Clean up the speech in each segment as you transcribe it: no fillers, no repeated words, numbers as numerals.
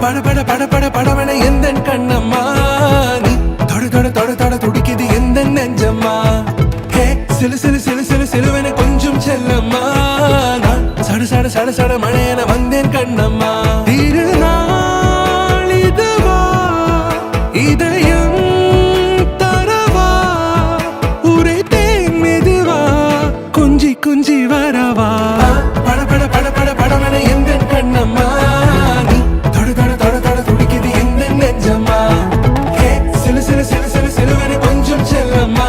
பட பட பட படவன எந்தன் கண்ணம்மா நீ தொட தொட தொட தொட துடிக்குது எந்த நெஞ்சம்மா ஹே சிலு சிலு சிலு சிலு சிலுவன கொஞ்சம் செல்லம்மா நான் சட சட சட சட மழையன வந்தேன் கண்ணம்மா திருநாள் இதுவா இதயம் தரவா உரைத்தேன் மெதுவா குஞ்சி குஞ்சி வரவா பட பட பட பட படவன எந்தன் கண்ணம்மா நீ தொட தொட தொட தொட துடிக்குது எந்த நெஞ்சம்மா ஹே சிலு சிலு சிலு சிலு சிலுவன கொஞ்சம் செல்லம்மா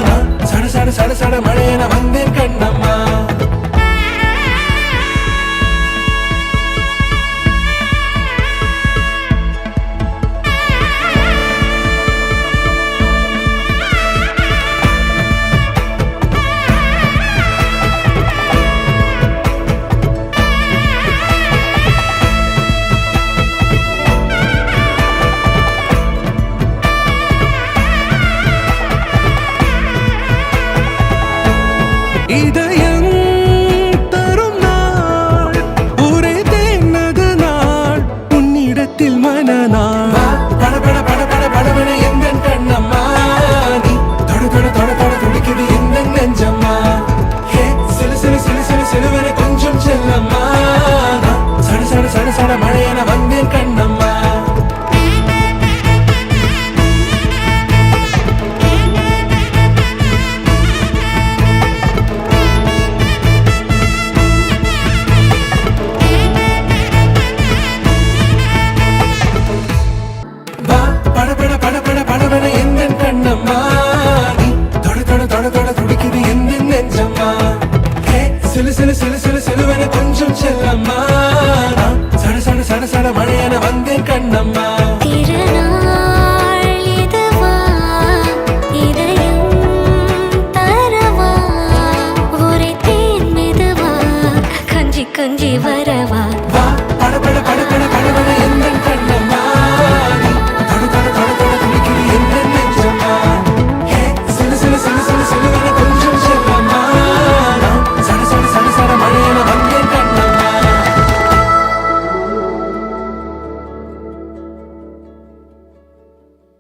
நான் சட சட சட சட மழையன வந்தேன் கண்ணம்மா இதயம் தரும் நாள் உரைத்தேனது நாள் உன்னிடத்தில் மனநாள் பட பட பட பட படவன எந்தன் கண்ணம்மா நீ தொட தொட தொட தொட துடிக்குது எந்த நெஞ்சம்மா ஹே சிலு சிலு சிலு சிலு சிலுவன கொஞ்சம் செல்லம்மா நான் சட சட சட சட மழையன வந்தேன் கண்ணம்மா பட பட பட பட படவன எந்தன் கண்ணம்மா நீ தொட தொட தொட தொட துடிக்குது எந்த நெஞ்சம்மா ஹே சிலு சிலு சிலு சிலு சிலுவன கொஞ்சம் செல்லம்மா